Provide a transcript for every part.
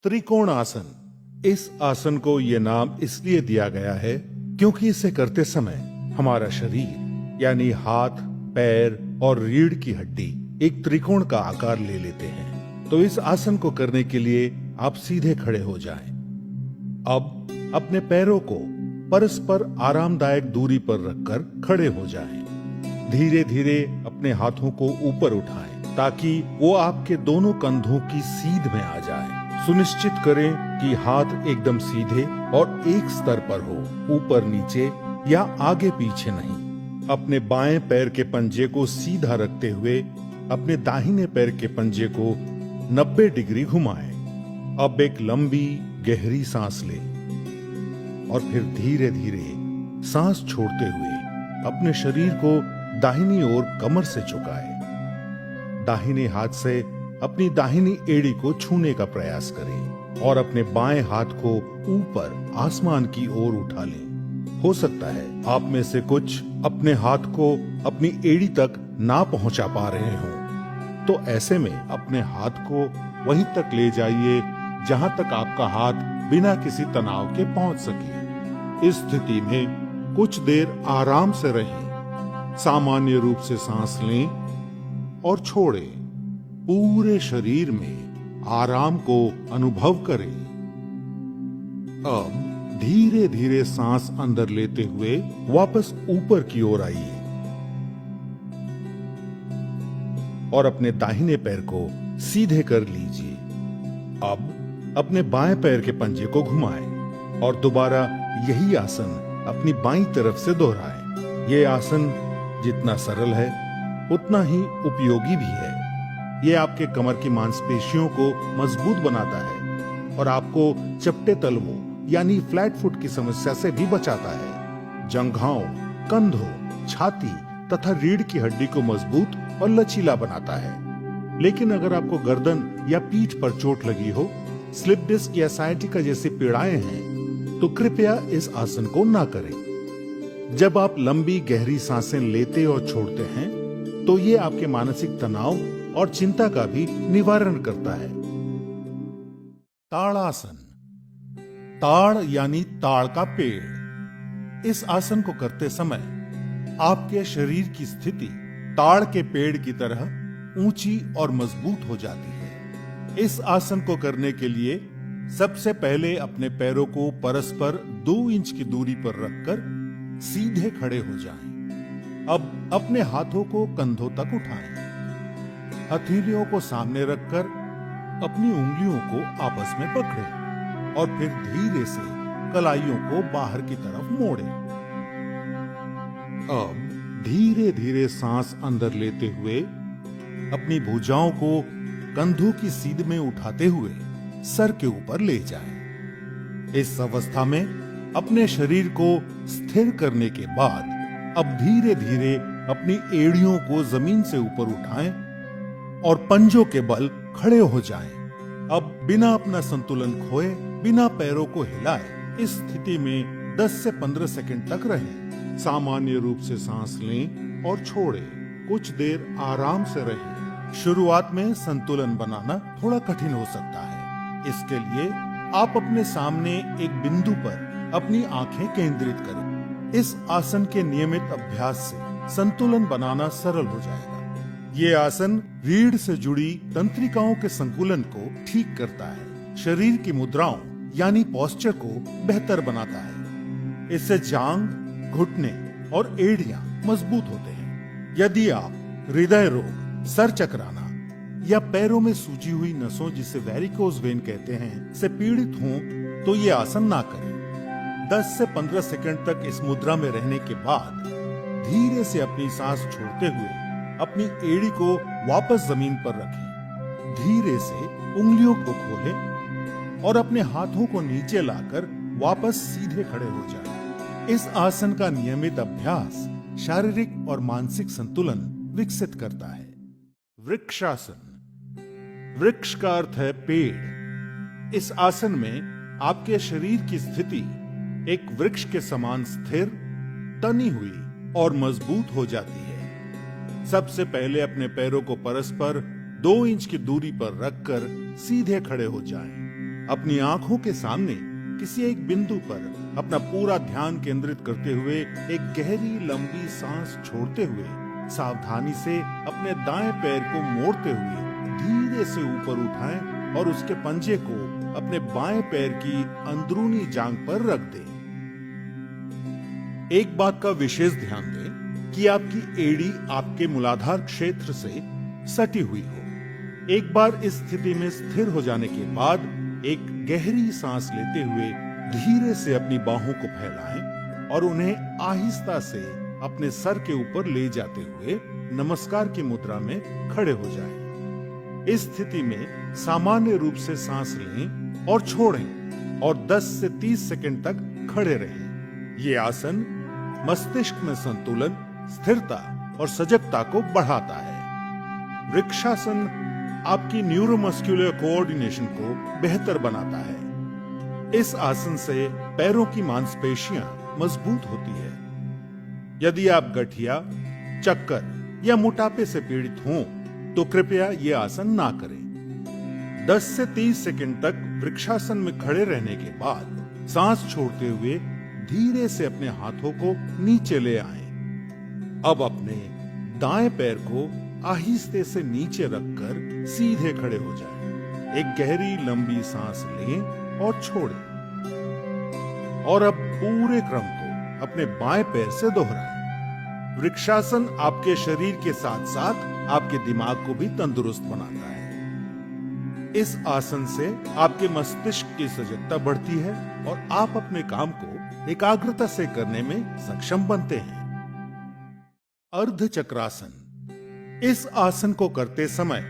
त्रिकोण आसन। इस आसन को यह नाम इसलिए दिया गया है क्योंकि इसे करते समय हमारा शरीर यानी हाथ, पैर और रीढ़ की हड्डी एक त्रिकोण का आकार ले लेते हैं। तो इस आसन को करने के लिए आप सीधे खड़े हो जाएं। अब अपने पैरों को परस्पर आरामदायक दूरी पर रखकर खड़े हो जाएं। धीरे धीरे अपने हाथों को ऊपर उठाएं ताकि वो आपके दोनों कंधों की सीध में आ जाए। सुनिश्चित करें कि हाथ एकदम सीधे और एक स्तर पर हो, ऊपर नीचे या आगे पीछे नहीं। अपने बाएं पैर के पंजे को सीधा रखते हुए अपने दाहिने पैर के पंजे को 90 डिग्री घुमाएं। अब एक लंबी गहरी सांस लें और फिर धीरे धीरे सांस छोड़ते हुए अपने शरीर को दाहिनी ओर कमर से झुकाएं। दाहिने हाथ से अपनी दाहिनी एड़ी को छूने का प्रयास करें और अपने बाएं हाथ को ऊपर आसमान की ओर उठा लें। हो सकता है आप में से कुछ अपने हाथ को अपनी एड़ी तक ना पहुंचा पा रहे हों, तो ऐसे में अपने हाथ को वहीं तक ले जाइए जहां तक आपका हाथ बिना किसी तनाव के पहुंच सके। इस स्थिति में कुछ देर आराम से रहें। सामान्य रूप से सांस लें और छोड़ें। पूरे शरीर में आराम को अनुभव करें। अब धीरे धीरे सांस अंदर लेते हुए वापस ऊपर की ओर आइए और अपने दाहिने पैर को सीधे कर लीजिए। अब अपने बाएं पैर के पंजे को घुमाएं और दोबारा यही आसन अपनी बाईं तरफ से दोहराएं। यह आसन जितना सरल है उतना ही उपयोगी भी है। ये आपके कमर की मांसपेशियों को मजबूत बनाता है और आपको चपटे तलवों यानी फ्लैट फुट की समस्या से भी बचाता है। जंघाओं, कंधों, छाती तथा रीढ़ की हड्डी को मजबूत और लचीला बनाता है। लेकिन अगर आपको गर्दन या पीठ पर चोट लगी हो, स्लिप डिस्क या साइटिका जैसी पीड़ाएं हैं, तो कृपया इस आसन को ना करें। जब आप लंबी गहरी सांसें लेते और छोड़ते हैं, तो ये आपके मानसिक तनाव और चिंता का भी निवारण करता है। ताड़ासन। ताड़ यानी ताड़ का पेड़। इस आसन को करते समय आपके शरीर की स्थिति ताड़ के पेड़ की तरह ऊंची और मजबूत हो जाती है। इस आसन को करने के लिए सबसे पहले अपने पैरों को परस्पर 2 इंच की दूरी पर रखकर सीधे खड़े हो जाएं। अब अपने हाथों को कंधों तक उठाएं। हथेलियों को सामने रखकर अपनी उंगलियों को आपस में पकड़ें और फिर धीरे से कलाइयों को बाहर की तरफ मोड़ें। अब धीरे धीरे सांस अंदर लेते हुए अपनी भुजाओं को कंधों की सीध में उठाते हुए सर के ऊपर ले जाएं। इस अवस्था में अपने शरीर को स्थिर करने के बाद अब धीरे धीरे अपनी एड़ियों को जमीन से ऊपर उठाएं और पंजों के बल खड़े हो जाएं। अब बिना अपना संतुलन खोए, बिना पैरों को हिलाए इस स्थिति में 10 से 15 सेकंड तक रहें। सामान्य रूप से सांस लें और छोड़ें। कुछ देर आराम से रहें। शुरुआत में संतुलन बनाना थोड़ा कठिन हो सकता है। इसके लिए आप अपने सामने एक बिंदु पर अपनी आंखें केंद्रित करें। इस आसन के नियमित अभ्यास से संतुलन बनाना सरल हो जाएगा। ये आसन रीढ़ से जुड़ी तंत्रिकाओं के संतुलन को ठीक करता है, शरीर की मुद्राओं यानी पोस्चर को बेहतर बनाता है। इससे जांघ, घुटने और एड़ियां मजबूत होते हैं। यदि आप हृदय रोग, सर चकराना या पैरों में सूजी हुई नसों जिसे वेरिकोज वेन कहते हैं से पीड़ित हों, तो ये आसन ना करें। 10 से 15 सेकंड तक इस मुद्रा में रहने के बाद धीरे से अपनी सांस छोड़ते हुए अपनी एड़ी को वापस जमीन पर रखें। धीरे से उंगलियों को खोलें और अपने हाथों को नीचे लाकर वापस सीधे खड़े हो जाएं। इस आसन का नियमित अभ्यास शारीरिक और मानसिक संतुलन विकसित करता है। वृक्षासन। वृक्ष का अर्थ है पेड़। इस आसन में आपके शरीर की स्थिति एक वृक्ष के समान स्थिर, तनी हुई और मजबूत हो जाती है। सबसे पहले अपने पैरों को परस्पर 2 इंच की दूरी पर रखकर सीधे खड़े हो जाएं। अपनी आंखों के सामने किसी एक बिंदु पर अपना पूरा ध्यान केंद्रित करते हुए एक गहरी लंबी सांस छोड़ते हुए सावधानी से अपने दाएं पैर को मोड़ते हुए धीरे से ऊपर उठाएं और उसके पंजे को अपने बाएं पैर की अंदरूनी जांघ पर रख दें। एक बात का विशेष ध्यान दें कि आपकी एड़ी आपके मूलाधार क्षेत्र से सटी हुई हो। एक बार इस स्थिति में स्थिर हो जाने के बाद एक गहरी सांस लेते हुए धीरे से अपनी बाहों को फैलाएं और उन्हें आहिस्ता से अपने सर के ऊपर ले जाते हुए नमस्कार की मुद्रा में खड़े हो जाएं। इस स्थिति में सामान्य रूप से सांस लें और छोड़ें और 10 से 30 सेकंड तक खड़े रहें। ये आसन मस्तिष्क में संतुलन, स्थिरता और सजगता को बढ़ाता है। वृक्षासन आपकी न्यूरोमस्कुलर कोऑर्डिनेशन को बेहतर बनाता है। इस आसन से पैरों की मांसपेशियां मजबूत होती है। यदि आप गठिया, चक्कर या मोटापे से पीड़ित हों तो कृपया ये आसन ना करें। 10 से 30 सेकंड तक वृक्षासन में खड़े रहने के बाद सांस छोड़ते हुए धीरे से अपने हाथों को नीचे ले आएं। अब अपने दाएं पैर को आहिस्ते से नीचे रखकर सीधे खड़े हो जाएं। एक गहरी लंबी सांस लें और छोड़ें और अब पूरे क्रम को अपने बाएं पैर से दोहराएं। वृक्षासन आपके शरीर के साथ साथ आपके दिमाग को भी तंदुरुस्त बनाता है। इस आसन से आपके मस्तिष्क की सजगता बढ़ती है और आप अपने काम को एकाग्रता से करने में सक्षम बनते हैं। अर्ध चक्रासन। इस आसन को करते समय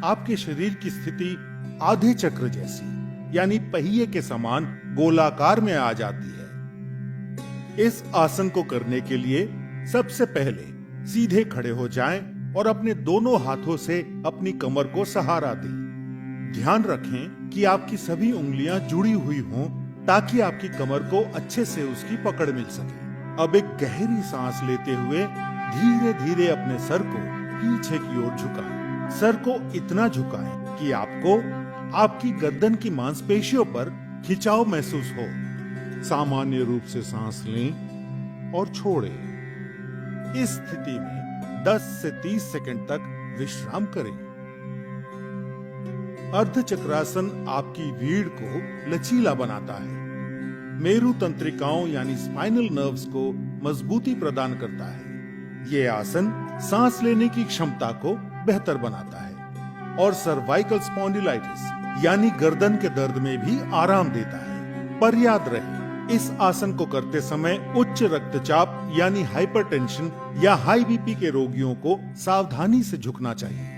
आपके शरीर की स्थिति आधे चक्र जैसी यानी पहिए के समान गोलाकार में आ जाती है। इस आसन को करने के लिए सबसे पहले सीधे खड़े हो जाएं और अपने दोनों हाथों से अपनी कमर को सहारा दें। ध्यान रखें कि आपकी सभी उंगलियां जुड़ी हुई हों ताकि आपकी कमर को अच्छे से उसकी पकड़ मिल सके। अब एक गहरी सांस लेते हुए धीरे धीरे अपने सर को पीछे की ओर झुकाएं। सर को इतना झुकाएं कि आपको आपकी गर्दन की मांसपेशियों पर खिंचाव महसूस हो। सामान्य रूप से सांस लें और छोड़ें। इस स्थिति में 10 से 30 सेकंड तक विश्राम करें। अर्ध चक्रासन आपकी रीढ़ को लचीला बनाता है, मेरु तंत्रिकाओं यानी स्पाइनल नर्व्स को मजबूती प्रदान करता है। ये आसन सांस लेने की क्षमता को बेहतर बनाता है और सर्वाइकल स्पॉन्डिलाइटिस यानी गर्दन के दर्द में भी आराम देता है। पर याद रहे, इस आसन को करते समय उच्च रक्तचाप यानी हाइपरटेंशन या हाई बीपी के रोगियों को सावधानी से झुकना चाहिए।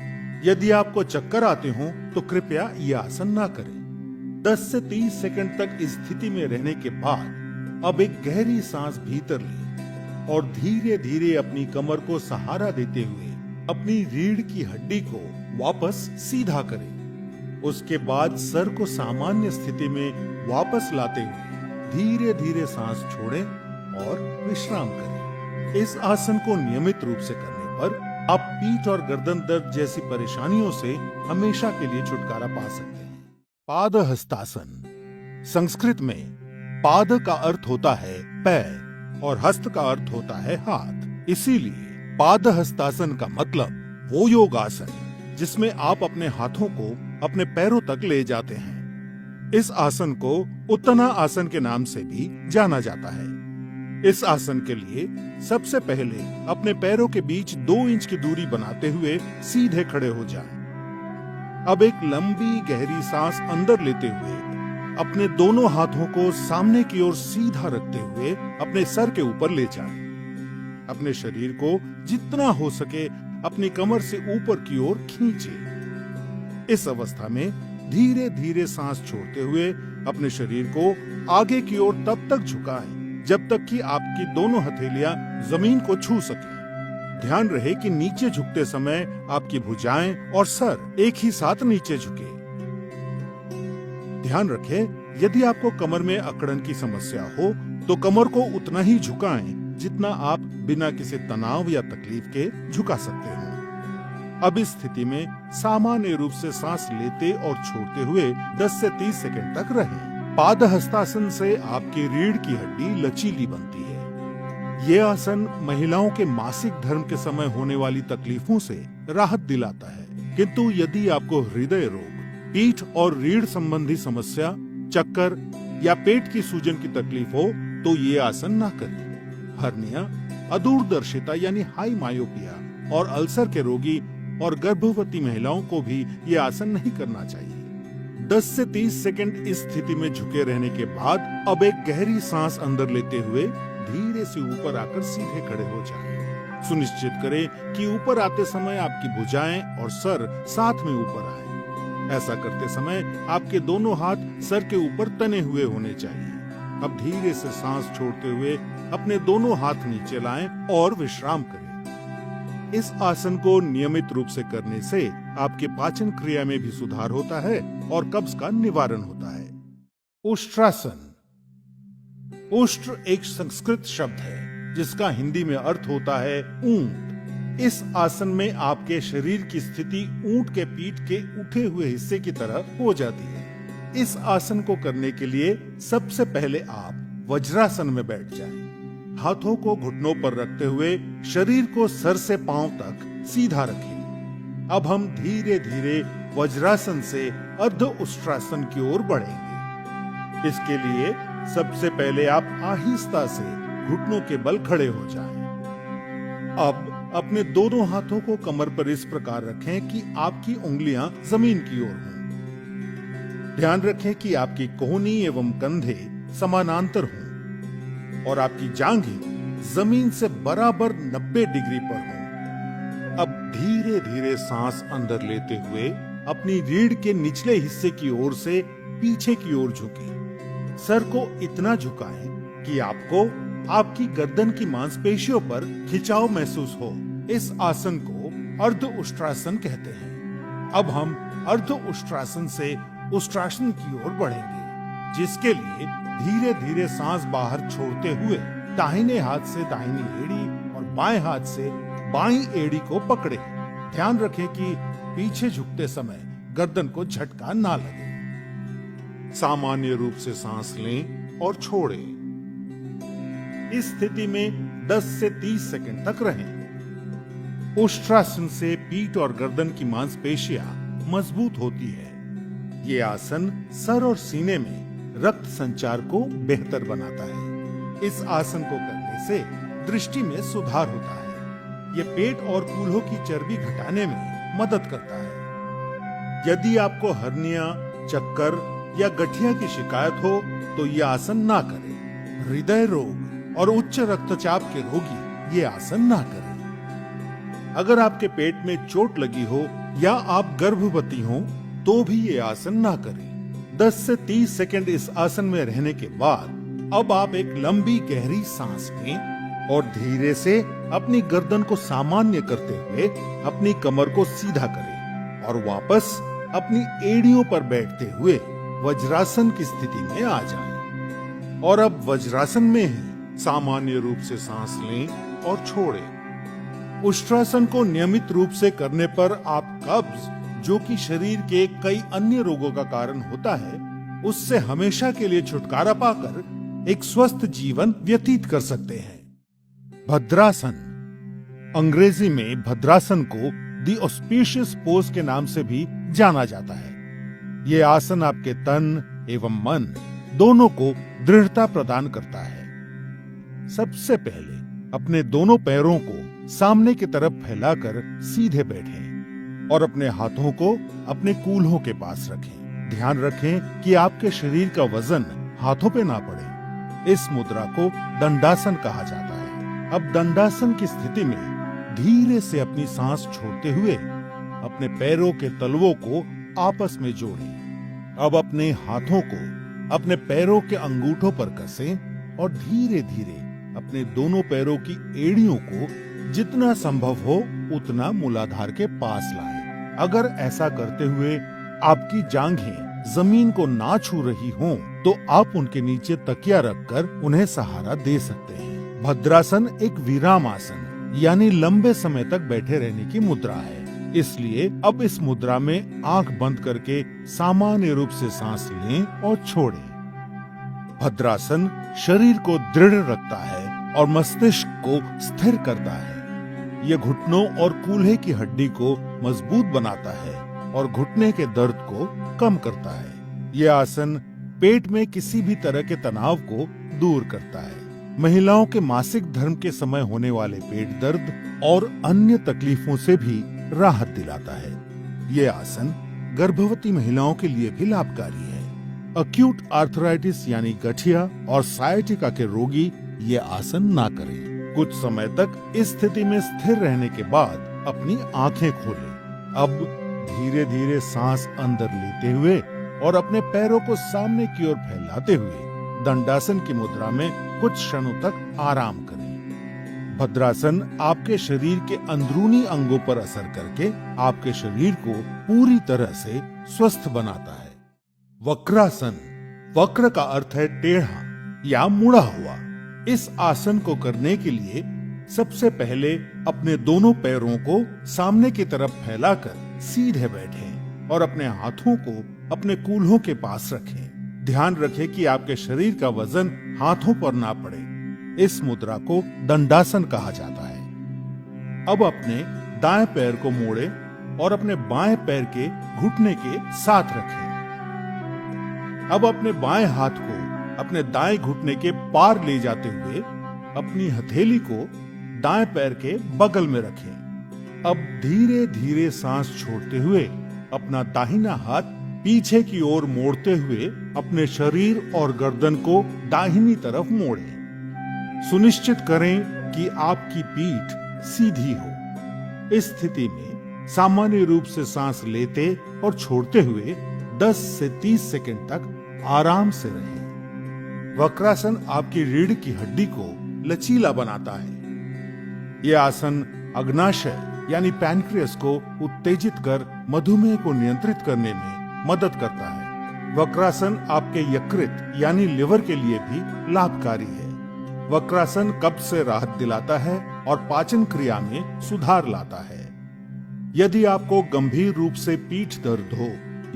यदि आपको चक्कर आते हों तो कृपया यह आसन ना करें। 10 से 30 सेकंड तक इस स्थिति में रहने के बाद अब एक गहरी सांस भीतर लें और धीरे धीरे अपनी कमर को सहारा देते हुए अपनी रीढ़ की हड्डी को वापस सीधा करें। उसके बाद सर को सामान्य स्थिति में वापस लाते हुए धीरे धीरे सांस छोड़ें और विश्राम करें। इस आसन को नियमित रूप से करने पर आप पीठ और गर्दन दर्द जैसी परेशानियों से हमेशा के लिए छुटकारा पा सकते हैं। पादहस्तासन। संस्कृत में पाद का अर्थ होता है पैर और हस्त का अर्थ होता है हाथ। इसीलिए पादहस्तासन का मतलब वो योगासन जिसमें आप अपने हाथों को अपने पैरों तक ले जाते हैं। इस आसन को उत्तना आसन के नाम से भी जाना जाता है। इस आसन के लिए सबसे पहले अपने पैरों के बीच 2 इंच की दूरी बनाते हुए सीधे खड़े हो जाएं। अब एक लंबी गहरी सांस अंदर लेते हुए अपने दोनों हाथों को सामने की ओर सीधा रखते हुए अपने सर के ऊपर ले जाएं। अपने शरीर को जितना हो सके अपनी कमर से ऊपर की ओर खींचें। इस अवस्था में धीरे धीरे सांस छोड़ते हुए अपने शरीर को आगे की ओर तब तक झुकाएं जब तक कि आपकी दोनों हथेलियां जमीन को छू सके। ध्यान रहे कि नीचे झुकते समय आपकी भुजाएं और सर एक ही साथ नीचे झुके। ध्यान रखें, यदि आपको कमर में अकड़न की समस्या हो तो कमर को उतना ही झुकाएं जितना आप बिना किसी तनाव या तकलीफ के झुका सकते हो। अब इस स्थिति में सामान्य रूप से सांस लेते और छोड़ते हुए 10 से 30 सेकंड तक रहें। पादहस्तासन से आपकी रीढ़ की हड्डी लचीली बनती है। ये आसन महिलाओं के मासिक धर्म के समय होने वाली तकलीफों से राहत दिलाता है। किंतु यदि आपको हृदय रोग, पीठ और रीढ़ संबंधी समस्या, चक्कर या पेट की सूजन की तकलीफ हो तो ये आसन ना करें। हर्निया, अदूरदर्शिता यानी हाई मायोपिया और अल्सर के रोगी और गर्भवती महिलाओं को भी ये आसन नहीं करना चाहिए। 10 से 30 सेकंड इस स्थिति में झुके रहने के बाद अब एक गहरी सांस अंदर लेते हुए धीरे से ऊपर आकर सीधे खड़े हो जाएं। सुनिश्चित करें कि ऊपर आते समय आपकी भुजाएं और सर साथ में ऊपर आए। ऐसा करते समय आपके दोनों हाथ सर के ऊपर तने हुए होने चाहिए। अब धीरे से सांस छोड़ते हुए अपने दोनों हाथ नीचे लाएं और विश्राम करें। इस आसन को नियमित रूप से करने से आपके पाचन क्रिया में भी सुधार होता है और कब्ज का निवारण होता है। उष्ट्रासन। उष्ट्र एक संस्कृत शब्द है जिसका हिंदी में अर्थ होता है ऊंट। इस आसन में आपके शरीर की स्थिति ऊंट के पीठ के उठे हुए हिस्से की तरह हो जाती है। इस आसन को करने के लिए सबसे पहले आप वज्रासन में बैठ जाएं। हाथों को घुटनों पर रखते हुए शरीर को सर से पांव तक सीधा रखें। अब हम धीरे धीरे वज्रासन से अर्ध उष्ट्रासन की ओर बढ़ेंगे। इसके लिए सबसे पहले आप आहिस्ता से घुटनों के बल खड़े हो जाएं। अब अपने दोनों हाथों को कमर पर इस प्रकार रखें कि आपकी उंगलियां जमीन की ओर हों। ध्यान रखें कि आपकी कोहनी एवं कंधे समानांतर हों और आपकी जांघें जमीन से बराबर 90 डिग्री पर हों। अब धीरे धीरे सांस अंदर लेते हुए अपनी रीढ़ के निचले हिस्से की ओर से पीछे की ओर झुकें। सर को इतना झुकाएं कि आपको आपकी गर्दन की मांसपेशियों पर खिंचाव महसूस हो। इस आसन को अर्ध उष्ट्रासन कहते हैं। अब हम अर्ध उष्ट्रासन से उष्ट्रासन की ओर बढ़ेंगे, जिसके लिए धीरे धीरे सांस बाहर छोड़ते हुए दाहिने हाथ से दाहिनी एड़ी और बाएं हाथ से बाईं एड़ी को पकड़े। ध्यान रखें कि पीछे झुकते समय गर्दन को झटका ना लगे। सामान्य रूप से सांस लें और छोड़ें। इस स्थिति में 10 से 30 सेकंड तक रहें। उष्ट्रासन से पीठ और गर्दन की मांसपेशियां मजबूत होती है। ये आसन सर और सीने में रक्त संचार को बेहतर बनाता है। इस आसन को करने से दृष्टि में सुधार होता है। ये पेट और कूल्हों की चर्बी घटाने में मदद करता है। यदि आपको हर्निया, चक्कर या गठिया की शिकायत हो तो ये आसन ना करें। हृदय रोग और उच्च रक्तचाप के रोगी ये आसन ना करें। अगर आपके पेट में चोट लगी हो या आप गर्भवती हो तो भी ये आसन ना करें। 10 से 30 सेकंड इस आसन में रहने के बाद अब आप एक लंबी गहरी सांस लें और धीरे से अपनी गर्दन को सामान्य करते हुए अपनी कमर को सीधा करें और वापस अपनी एड़ियों पर बैठते हुए वज्रासन की स्थिति में आ जाएं। और अब वज्रासन में ही सामान्य रूप से सांस लें और छोड़ें। उष्ट्रासन को नियमित रूप से करने पर आप कब्ज, जो कि शरीर के कई अन्य रोगों का कारण होता है, उससे हमेशा के लिए छुटकारा पाकर एक स्वस्थ जीवन व्यतीत कर सकते हैं। भद्रासन। अंग्रेजी में भद्रासन को द ऑस्पिशियस पोज के नाम से भी जाना जाता है। ये आसन आपके तन एवं मन दोनों को दृढ़ता प्रदान करता है। सबसे पहले अपने दोनों पैरों को सामने की तरफ फैलाकर सीधे बैठें और अपने हाथों को अपने कूल्हों के पास रखें। ध्यान रखें कि आपके शरीर का वजन हाथों पे ना पड़े। इस मुद्रा को दंडासन कहा जाता है। अब दंडासन की स्थिति में धीरे से अपनी सांस छोड़ते हुए अपने पैरों के तलवों को आपस में जोड़ें। अब अपने हाथों को अपने पैरों के अंगूठों पर कसें और धीरे धीरे अपने दोनों पैरों की एड़ियों को जितना संभव हो उतना मूलाधार के पास लाएं। अगर ऐसा करते हुए आपकी जांघें जमीन को ना छू रही हों, तो आप उनके नीचे तकिया रखकर उन्हें सहारा दे सकते हैं। भद्रासन एक विराम आसन यानी लंबे समय तक बैठे रहने की मुद्रा है। इसलिए अब इस मुद्रा में आंख बंद करके सामान्य रूप से सांस लें और छोड़ें। भद्रासन शरीर को दृढ़ रखता है और मस्तिष्क को स्थिर करता है। यह घुटनों और कूल्हे की हड्डी को मजबूत बनाता है और घुटने के दर्द को कम करता है। यह आसन पेट में किसी भी तरह के तनाव को दूर करता है। महिलाओं के मासिक धर्म के समय होने वाले पेट दर्द और अन्य तकलीफों से भी राहत दिलाता है। ये आसन गर्भवती महिलाओं के लिए भी लाभकारी है। अक्यूट आर्थराइटिस यानी गठिया और साइटिका के रोगी ये आसन ना करें। कुछ समय तक इस स्थिति में स्थिर रहने के बाद अपनी आंखें खोलें। अब धीरे धीरे सांस अंदर लेते हुए और अपने पैरों को सामने की ओर फैलाते हुए दंडासन की मुद्रा में कुछ क्षणों तक आराम करें। भद्रासन आपके शरीर के अंदरूनी अंगों पर असर करके आपके शरीर को पूरी तरह से स्वस्थ बनाता है। वक्रासन, वक्र का अर्थ है टेढ़ा या मुड़ा हुआ। इस आसन को करने के लिए सबसे पहले अपने दोनों पैरों को सामने की तरफ फैलाकर सीधे बैठें और अपने हाथों को अपने कूल्हों के पास रखें। ध्यान रखें कि आपके शरीर का वजन हाथों पर ना पड़े। इस मुद्रा को दंडासन कहा जाता है। अब अपने दाएं पैर को मोड़ें और अपने बाएं पैर के घुटने के साथ रखें। अब अपने बाएं हाथ को अपने दाएं घुटने के पार ले जाते हुए अपनी हथेली को दाएं पैर के बगल में रखें। अब धीरे धीरे सांस छोड़ते हुए अपना दाहिना हाथ पीछे की ओर मोड़ते हुए अपने शरीर और गर्दन को दाहिनी तरफ मोड़ें। सुनिश्चित करें कि आपकी पीठ सीधी हो। इस स्थिति में सामान्य रूप से सांस लेते और छोड़ते हुए 10 से 30 सेकंड तक आराम से रहें। वक्रासन आपकी रीढ़ की हड्डी को लचीला बनाता है। यह आसन अग्नाशय यानी पैनक्रियास को उत्तेजित कर मधुमेह को नियंत्रित करने में मदद करता है। वक्रासन आपके यकृत यानी लिवर के लिए भी लाभकारी है। वक्रासन कब्ज से राहत दिलाता है और पाचन क्रिया में सुधार लाता है। यदि आपको गंभीर रूप से पीठ दर्द हो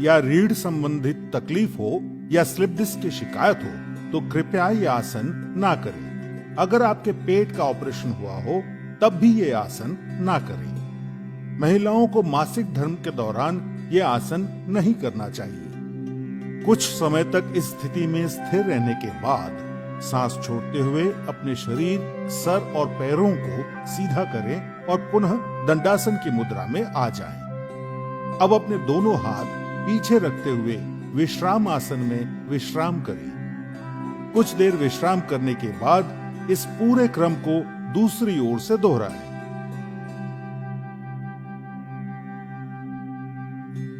या रीढ़ संबंधित तकलीफ हो या स्लिप डिस्क की शिकायत हो तो कृपया ये आसन ना करें। अगर आपके पेट का ऑपरेशन हुआ हो तब भी ये आसन ना करें। महिलाओं को मासिक धर्म के दौरान ये आसन नहीं करना चाहिए। कुछ समय तक इस स्थिति में स्थिर रहने के बाद सांस छोड़ते हुए अपने शरीर, सर और पैरों को सीधा करें और पुनः दंडासन की मुद्रा में आ जाएं। अब अपने दोनों हाथ पीछे रखते हुए विश्राम आसन में विश्राम करें। कुछ देर विश्राम करने के बाद इस पूरे क्रम को दूसरी ओर से दोहराएं।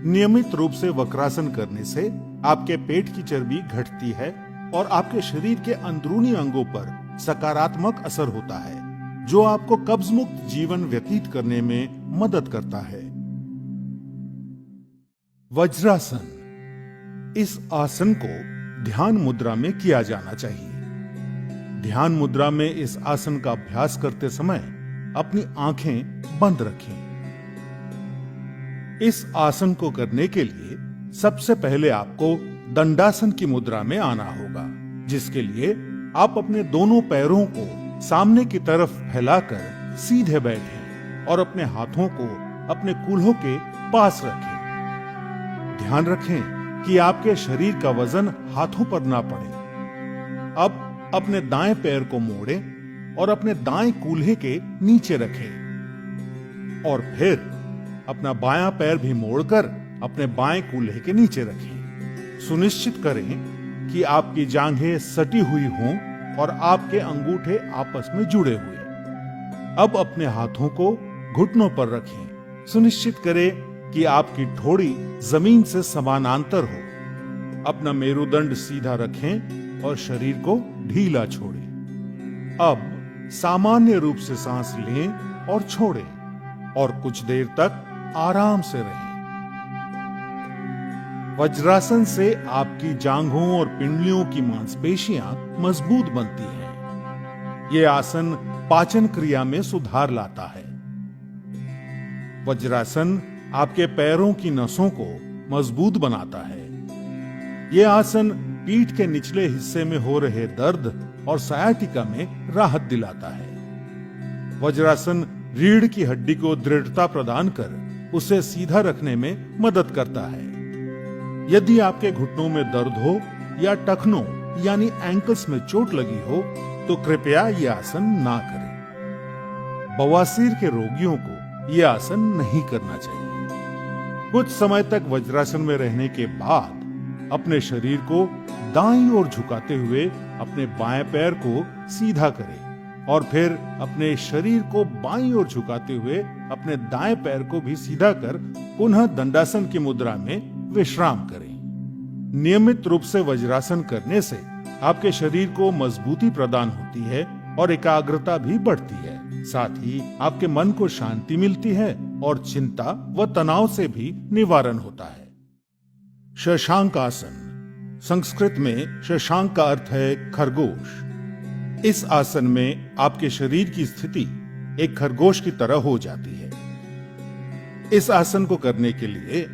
नियमित रूप से वक्रासन करने से आपके पेट की चर्बी घटती है और आपके शरीर के अंदरूनी अंगों पर सकारात्मक असर होता है, जो आपको कब्ज मुक्त जीवन व्यतीत करने में मदद करता है। वज्रासन, इस आसन को ध्यान मुद्रा में किया जाना चाहिए। ध्यान मुद्रा में इस आसन का अभ्यास करते समय अपनी आंखें बंद रखें। इस आसन को करने के लिए सबसे पहले आपको दंडासन की मुद्रा में आना होगा, जिसके लिए आप अपने दोनों पैरों को सामने की तरफ फैलाकर सीधे बैठें और अपने हाथों को अपने कूल्हों के पास रखें। ध्यान रखें कि आपके शरीर का वजन हाथों पर ना पड़े। अब अपने दाएं पैर को मोड़ें और अपने दाएं कूल्हे के नीचे रखें और फिर अपना बायां पैर भी मोड़कर अपने बाएं कूल्हे के नीचे रखें। सुनिश्चित करें कि आपकी जांघें सटी हुई हों और आपके अंगूठे आपस में जुड़े हुए। अब अपने हाथों को घुटनों पर रखें। सुनिश्चित करें कि आपकी ठोड़ी जमीन से समानांतर हो। अपना मेरुदंड सीधा रखें और शरीर को ढीला छोड़ें। अब सामान्य रूप से सांस लें और छोड़ें और कुछ देर तक आराम से रहें। वज्रासन से आपकी जांघों और पिंडलियों की मांसपेशियां मजबूत बनती हैं। यह आसन पाचन क्रिया में सुधार लाता है। वज्रासन आपके पैरों की नसों को मजबूत बनाता है। यह आसन पीठ के निचले हिस्से में हो रहे दर्द और सायाटिका में राहत दिलाता है। वज्रासन रीढ़ की हड्डी को दृढ़ता प्रदान कर उसे सीधा रखने में मदद करता है। यदि आपके घुटनों में दर्द हो या टखनों यानी एंकल्स में चोट लगी हो तो कृपया यह आसन ना करें। बवासीर के रोगियों को यह आसन नहीं करना चाहिए। कुछ समय तक वज्रासन में रहने के बाद अपने शरीर को दाईं ओर झुकाते हुए अपने बाएं पैर को सीधा करें और फिर अपने शरीर को बाईं ओर झुकाते हुए अपने दाएं पैर को भी सीधा कर पुनः दंडासन की मुद्रा में विश्राम करें। नियमित रूप से वज्रासन करने से आपके शरीर को मजबूती प्रदान होती है और एकाग्रता भी बढ़ती है। साथ ही आपके मन को शांति मिलती है और चिंता व तनाव से भी निवारण होता है। शशांक आसन, संस्कृत में शशांक का अर्थ है खरगोश। इस आसन में आपके शरीर की स्थिति एक खरगोश की तरह हो जाती है। इस आसन को करने के लिए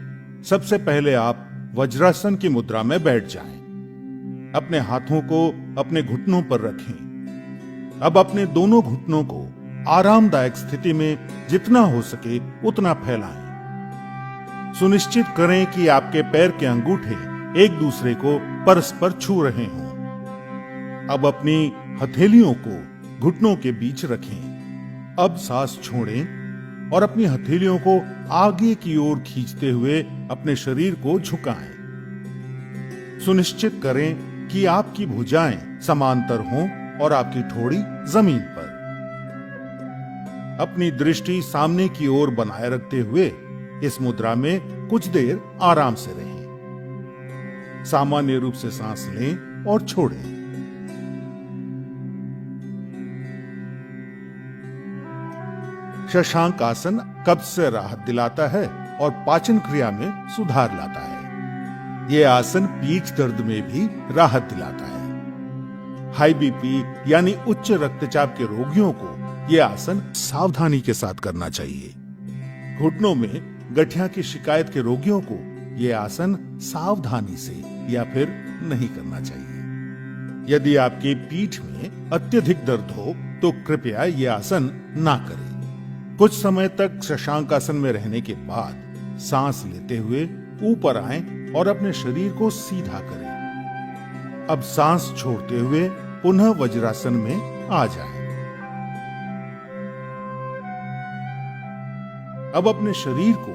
सबसे पहले आप वज्रासन की मुद्रा में बैठ जाएं। अपने हाथों को अपने घुटनों पर रखें। अब अपने दोनों घुटनों को आरामदायक स्थिति में जितना हो सके उतना फैलाएं। सुनिश्चित करें कि आपके पैर के अंगूठे एक दूसरे को परस्पर छू रहे हों। अब अपनी हथेलियों को घुटनों के बीच रखें। अब सांस छोड़ें और अपनी हथेलियों को आगे की ओर खींचते हुए अपने शरीर को झुकाएं। सुनिश्चित करें कि आपकी भुजाएं समांतर हों और आपकी ठोड़ी जमीन पर। अपनी दृष्टि सामने की ओर बनाए रखते हुए इस मुद्रा में कुछ देर आराम से रहें। सामान्य रूप से सांस लें और छोड़ें। शशांक आसन कब्ज से राहत दिलाता है और पाचन क्रिया में सुधार लाता है। यह आसन पीठ दर्द में भी राहत दिलाता है। हाई बीपी यानी उच्च रक्तचाप के रोगियों को यह आसन सावधानी के साथ करना चाहिए। घुटनों में गठिया की शिकायत के रोगियों को यह आसन सावधानी से या फिर नहीं करना चाहिए। यदि आपकी पीठ में अत्यधिक दर्द हो तो कृपया यह आसन ना करें। कुछ समय तक शशांक आसन में रहने के बाद सांस लेते हुए ऊपर आएं और अपने शरीर को सीधा करें। अब सांस छोड़ते हुए पुनः वज्रासन में आ जाएं। अब अपने शरीर को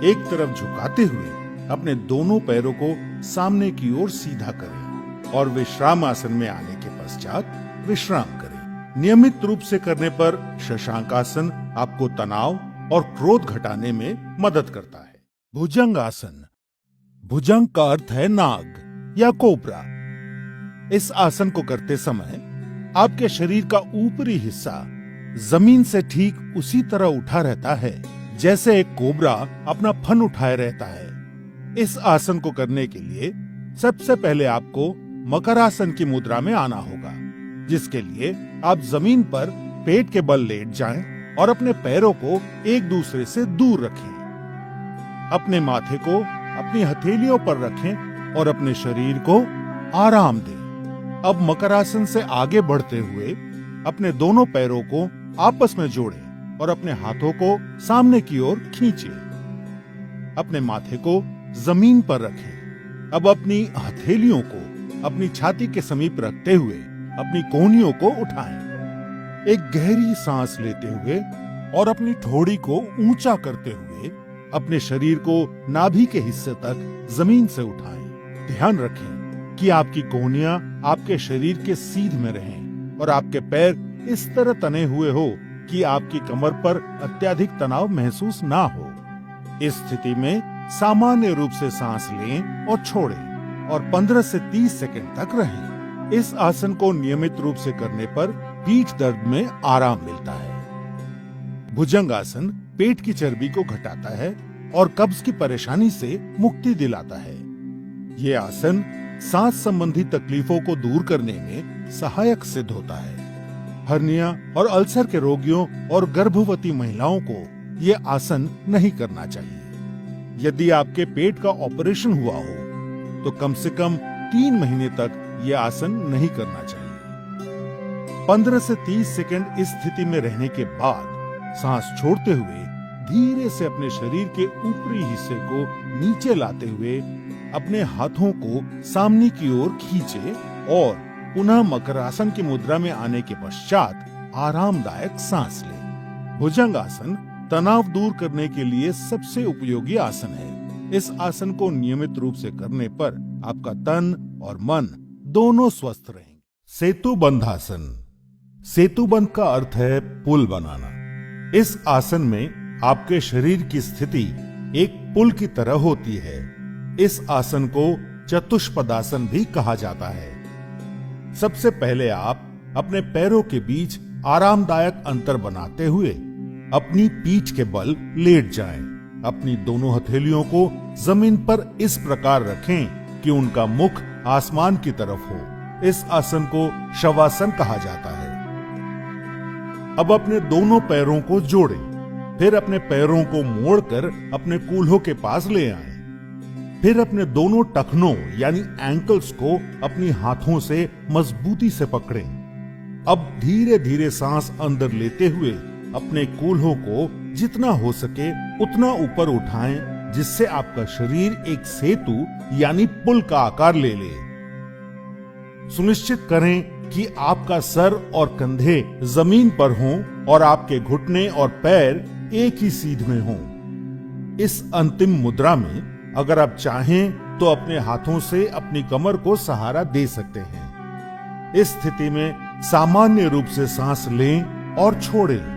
एक तरफ झुकाते हुए अपने दोनों पैरों को सामने की ओर सीधा करें और विश्राम आसन में आने के पश्चात विश्राम करें। नियमित रूप से करने पर शशांक आसन आपको तनाव और क्रोध घटाने में मदद करता है। भुजंग आसन, भुजंग का अर्थ है नाग या कोबरा। इस आसन को करते समय आपके शरीर का ऊपरी हिस्सा जमीन से ठीक उसी तरह उठा रहता है जैसे एक कोबरा अपना फन उठाए रहता है। इस आसन को करने के लिए सबसे पहले आपको मकरासन की मुद्रा में आना होगा, जिसके लिए आप जमीन पर पेट के बल लेट जाएं और अपने पैरों को एक दूसरे से दूर रखें। अपने माथे को अपनी हथेलियों पर रखें और अपने शरीर को आराम दें। अब मकरासन से आगे बढ़ते हुए अपने दोनों पैरों को आपस में जोड़ें और अपने हाथों को सामने की ओर खींचें। अपने माथे को जमीन पर रखें। अब अपनी हथेलियों को अपनी छाती के समीप रखते हुए अपनी कोहनियों को उठाएं। एक गहरी सांस लेते हुए और अपनी ठोड़ी को ऊंचा करते हुए अपने शरीर को नाभि के हिस्से तक जमीन से उठाएं। ध्यान रखें कि आपकी कोहनियां आपके शरीर के सीध में रहें और आपके पैर इस तरह तने हुए हो कि आपकी कमर पर अत्यधिक तनाव महसूस ना हो। इस स्थिति में सामान्य रूप से सांस लें और छोड़ें और 15 से 30 सेकंड तक रहें। इस आसन को नियमित रूप से करने पर पीठ दर्द में आराम मिलता है। भुजंग आसन पेट की चर्बी को घटाता है और कब्ज की परेशानी से मुक्ति दिलाता है। ये आसन सांस संबंधी तकलीफों को दूर करने में सहायक सिद्ध होता है। हर्निया और अल्सर के रोगियों और गर्भवती महिलाओं को ये आसन नहीं करना चाहिए। यदि आपके पेट का ऑपरेशन हुआ हो तो कम से कम 3 महीने तक यह आसन नहीं करना चाहिए। 15 से 30 सेकंड इस स्थिति में रहने के बाद सांस छोड़ते हुए धीरे से अपने शरीर के ऊपरी हिस्से को नीचे लाते हुए अपने हाथों को सामने की ओर खींचे और पुनः मकरासन की मुद्रा में आने के पश्चात आरामदायक सांस लें। भुजंगासन तनाव दूर करने के लिए सबसे उपयोगी आसन है। इस आसन को नियमित रूप से करने पर आपका तन और मन दोनों स्वस्थ रहेंगे। सेतुबंधासन। सेतुबंध का अर्थ है पुल बनाना। इस आसन में आपके शरीर की स्थिति एक पुल की तरह होती है। इस आसन को चतुष्पदासन भी कहा जाता है। सबसे पहले आप अपने पैरों के बीच आरामदायक अंतर बनाते हुए अपनी पीठ के बल लेट जाएं। अपनी दोनों हथेलियों को जमीन पर इस प्रकार रखें कि उनका मुख आसमान की तरफ हो। इस आसन को शवासन कहा जाता है। अब अपने दोनों पैरों को जोड़ें, फिर अपने पैरों को मोड़कर अपने कूल्हों के पास ले आएं। फिर अपने दोनों टखनों यानी एंकल्स को अपनी हाथों से मजबूती से पकड़ें। अब धीरे धीरे सांस अंदर लेते हुए अपने कूल्हों को जितना हो सके उतना ऊपर उठाएं, जिससे आपका शरीर एक सेतु यानी पुल का आकार ले ले। सुनिश्चित करें कि आपका सर और कंधे जमीन पर हों और आपके घुटने और पैर एक ही सीध में हों। इस अंतिम मुद्रा में अगर आप चाहें तो अपने हाथों से अपनी कमर को सहारा दे सकते हैं। इस स्थिति में सामान्य रूप से सांस लें और छोड़ें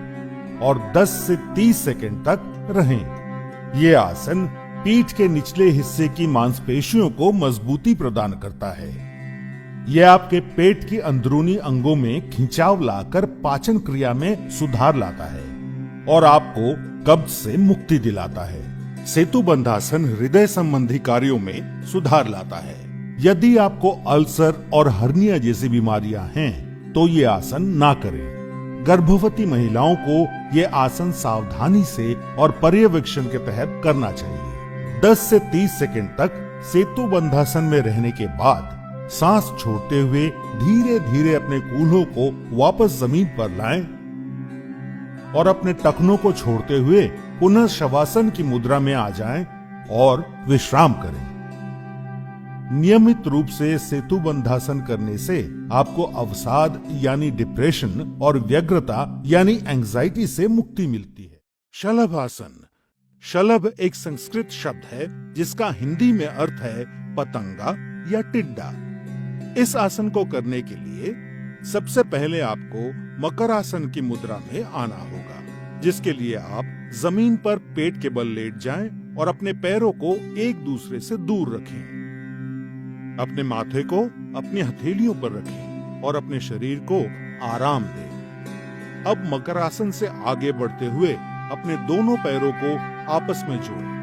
और 10 से 30 सेकंड तक रहें। ये आसन पीठ के निचले हिस्से की मांसपेशियों को मजबूती प्रदान करता है। यह आपके पेट की अंदरूनी अंगों में खिंचाव लाकर पाचन क्रिया में सुधार लाता है और आपको कब्ज से मुक्ति दिलाता है। सेतुबंधासन हृदय संबंधी कार्यों में सुधार लाता है। यदि आपको अल्सर और हर्निया जैसी बीमारियां हैं तो ये आसन ना करें। गर्भवती महिलाओं को ये आसन सावधानी से और पर्यवेक्षण के तहत करना चाहिए। 10 से 30 सेकंड तक सेतुबंधासन में रहने के बाद सांस छोड़ते हुए धीरे धीरे अपने कूल्हों को वापस जमीन पर लाएं और अपने टखनों को छोड़ते हुए पुनः शवासन की मुद्रा में आ जाएं और विश्राम करें। नियमित रूप से सेतुबंधासन करने से आपको अवसाद यानी डिप्रेशन और व्यग्रता यानी एंजाइटी से मुक्ति मिलती है। शलभासन। शलभ एक संस्कृत शब्द है जिसका हिंदी में अर्थ है पतंगा या टिड्डा। इस आसन को करने के लिए सबसे पहले आपको मकरासन की मुद्रा में आना होगा, जिसके लिए आप जमीन पर पेट के बल लेट जाएं और अपने पैरों को एक दूसरे से दूर रखें। अपने माथे को अपनी हथेलियों पर रखें और अपने शरीर को आराम दें। अब मकरासन से आगे बढ़ते हुए अपने दोनों पैरों को आपस में जोड़ें।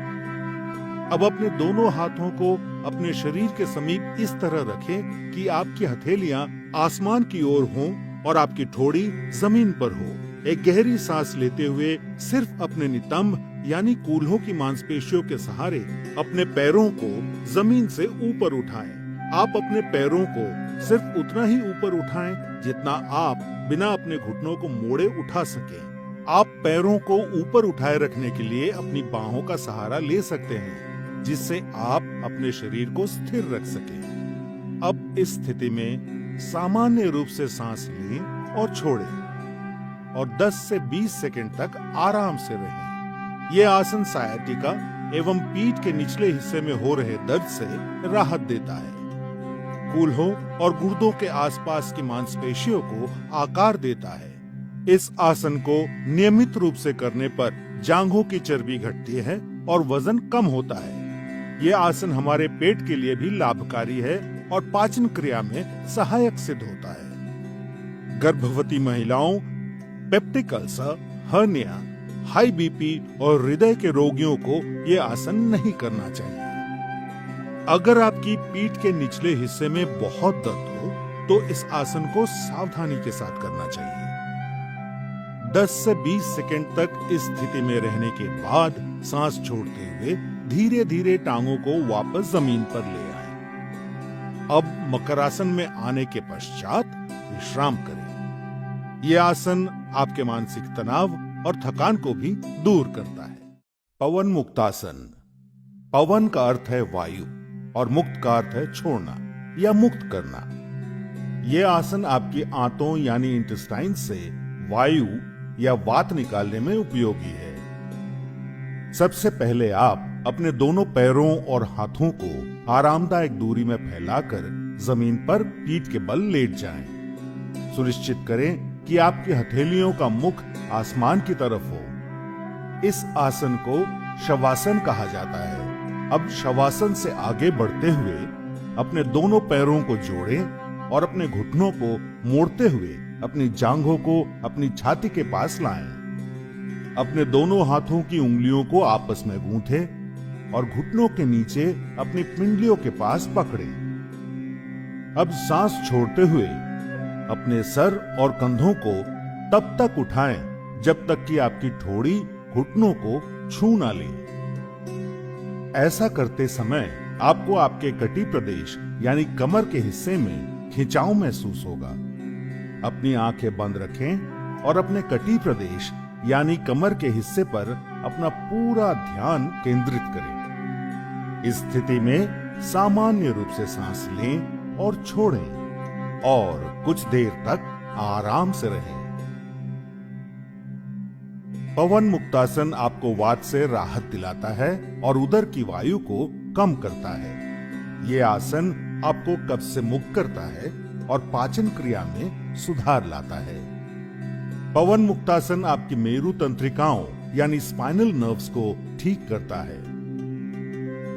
अब अपने दोनों हाथों को अपने शरीर के समीप इस तरह रखें कि आपकी हथेलियां आसमान की ओर हों और आपकी ठोड़ी जमीन पर हो। एक गहरी सांस लेते हुए सिर्फ अपने नितंब यानी कूल्हों की मांसपेशियों के सहारे अपने पैरों को जमीन से ऊपर उठाएं। आप अपने पैरों को सिर्फ उतना ही ऊपर उठाएं जितना आप बिना अपने घुटनों को मोड़े उठा सकें। आप पैरों को ऊपर उठाए रखने के लिए अपनी बाहों का सहारा ले सकते हैं, जिससे आप अपने शरीर को स्थिर रख सकें। अब इस स्थिति में सामान्य रूप से सांस लें और छोड़ें और 10 से 20 सेकंड तक आराम से रहें। यह आसन सायाटिका एवं पीठ के निचले हिस्से में हो रहे दर्द से राहत देता है। कूल्हों और गुर्दों के आसपास की मांसपेशियों को आकार देता है। इस आसन को नियमित रूप से करने पर जांघों की चर्बी घटती है और वजन कम होता है। यह आसन हमारे पेट के लिए भी लाभकारी है और पाचन क्रिया में सहायक सिद्ध होता है। गर्भवती महिलाओं, peptic ulcer, hernia, high BP और हृदय के रोगियों को यह आसन नहीं करना चाहिए। अगर आपकी पीठ के निचले हिस्से में बहुत दर्द हो तो इस आसन को सावधानी के साथ करना चाहिए। 10 से 20 सेकंड तक इस स्थिति में रहने के बाद सांस छोड़ते हुए धीरे धीरे टांगों को वापस जमीन पर ले आए। अब मकरासन में आने के पश्चात विश्राम करें। यह आसन आपके मानसिक तनाव और थकान को भी दूर करता है। पवन मुक्तासन। पवन का अर्थ है वायु और मुक्त का अर्थ है छोड़ना या मुक्त करना। यह आसन आपकी आंतों यानी इंटेस्टाइन से वायु या वात निकालने में उपयोगी है। सबसे पहले आप अपने दोनों पैरों और हाथों को आरामदायक दूरी में फैलाकर जमीन पर पीठ के बल लेट जाएं। सुनिश्चित करें कि आपकी हथेलियों का मुख आसमान की तरफ हो। इस आसन को शवासन कहा जाता है। अब शवासन से आगे बढ़ते हुए अपने दोनों पैरों को जोड़ें और अपने घुटनों को मोड़ते हुए अपनी जांघों को अपनी छाती के पास लाएं। अपने दोनों हाथों की उंगलियों को आपस में गूंथें और घुटनों के नीचे अपनी पिंडलियों के पास पकड़ें। अब सांस छोड़ते हुए अपने सर और कंधों को तब तक उठाएं जब तक कि आपकी ठोड़ी घुटनों को छू ना ले। ऐसा करते समय आपको आपके कटी प्रदेश यानी कमर के हिस्से में खिंचाव महसूस होगा। अपनी आंखें बंद रखें और अपने कटी प्रदेश यानी कमर के हिस्से पर अपना पूरा ध्यान केंद्रित करें। इस स्थिति में सामान्य रूप से सांस लें और छोड़ें और कुछ देर तक आराम से रहें। पवन मुक्तासन आपको वात से राहत दिलाता है और उदर की वायु को कम करता है। यह आसन आपको कब्ज से मुक्त करता है और पाचन क्रिया में सुधार लाता है। पवन मुक्तासन आपकी मेरु तंत्रिकाओं यानी स्पाइनल नर्व्स को ठीक करता है।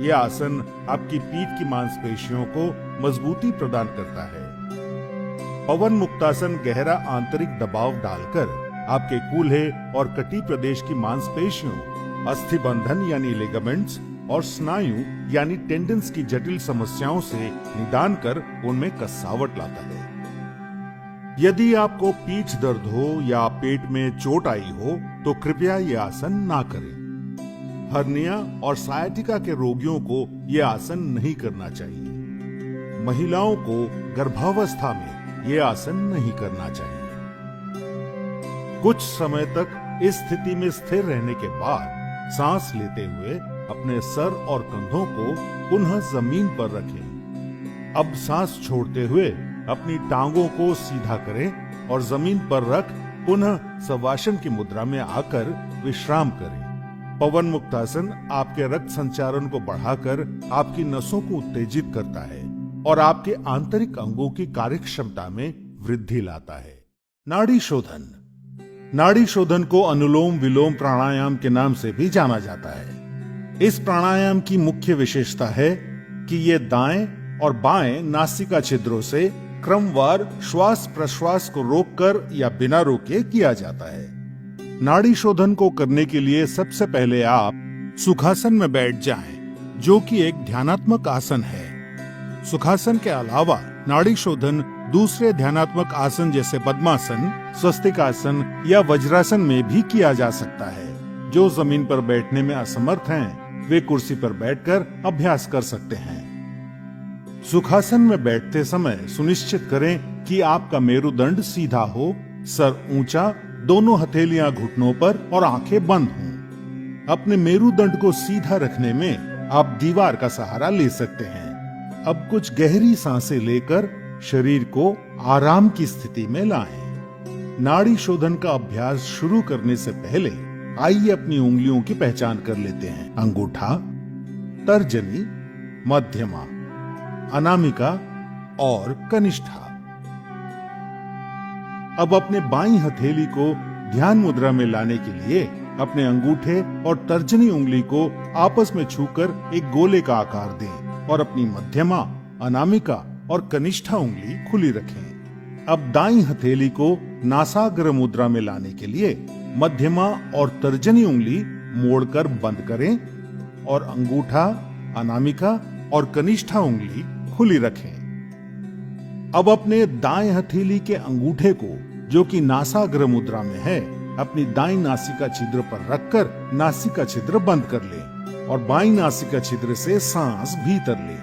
यह आसन आपकी पीठ की मांसपेशियों को मजबूती प्रदान करता है। पवन मुक्तासन गहरा आंतरिक दबाव डालकर आपके कूल्हे और कटी प्रदेश की मांसपेशियों, अस्थिबंधन यानी लिगामेंट्स और स्नायु यानी टेंडन्स की जटिल समस्याओं से निदान कर उनमें कसावट लाता है। यदि आपको पीठ दर्द हो या पेट में चोट आई हो तो कृपया यह आसन ना करें। हर्निया और सायाटिका के रोगियों को यह आसन नहीं करना चाहिए। महिलाओं को गर्भावस्था में यह आसन नहीं करना चाहिए। कुछ समय तक इस स्थिति में स्थिर रहने के बाद सांस लेते हुए अपने सर और कंधों को पुनः जमीन पर रखें। अब सांस छोड़ते हुए अपनी टांगों को सीधा करें और जमीन पर रख पुनः शवासन की मुद्रा में आकर विश्राम करें। पवन मुक्तासन आपके रक्त संचारण को बढ़ाकर आपकी नसों को उत्तेजित करता है और आपके आंतरिक अंगों की कार्यक्षमता में वृद्धि लाता है। नाड़ी शोधन। नाड़ी शोधन को अनुलोम विलोम प्राणायाम के नाम से भी जाना जाता है। इस प्राणायाम की मुख्य विशेषता है कि ये दाएं और बाएं नासिका छिद्रों से क्रमवार श्वास प्रश्वास को रोककर या बिना रोके किया जाता है। नाड़ी शोधन को करने के लिए सबसे पहले आप सुखासन में बैठ जाएं, जो कि एक ध्यानात्मक आसन है। सुखासन के अलावा नाड़ी शोधन दूसरे ध्यानात्मक आसन जैसे पद्मासन, स्वस्तिकासन या वज्रासन में भी किया जा सकता है। जो जमीन पर बैठने में असमर्थ हैं, वे कुर्सी पर बैठकर अभ्यास कर सकते हैं। सुखासन में बैठते समय सुनिश्चित करें कि आपका मेरुदंड सीधा हो, सर ऊंचा, दोनों हथेलियां घुटनों पर और आंखें बंद हों। अपने मेरुदंड को सीधा रखने में आप दीवार का सहारा ले सकते हैं। अब कुछ गहरी सांसें लेकर शरीर को आराम की स्थिति में लाएं। नाड़ी शोधन का अभ्यास शुरू करने से पहले आइए अपनी उंगलियों की पहचान कर लेते हैं। अंगूठा, तर्जनी, मध्यमा, अनामिका और कनिष्ठा। अब अपने बाईं हथेली को ध्यान मुद्रा में लाने के लिए अपने अंगूठे और तर्जनी उंगली को आपस में छूकर एक गोले का आकार दें और अपनी मध्यमा, अनामिका और कनिष्ठा उंगली खुली रखें। अब दाईं हथेली को नासाग्र मुद्रा में लाने के लिए मध्यमा और तर्जनी उंगली मोड़कर बंद करें और अंगूठा, अनामिका और कनिष्ठा उंगली खुली रखें। अब अपने दाएं हथेली के अंगूठे को, जो कि नासाग्र मुद्रा में है, अपनी दाईं नासिका छिद्र पर रखकर नासिका छिद्र बंद कर लें और बाईं नासिका छिद्र से सांस भीतर ले।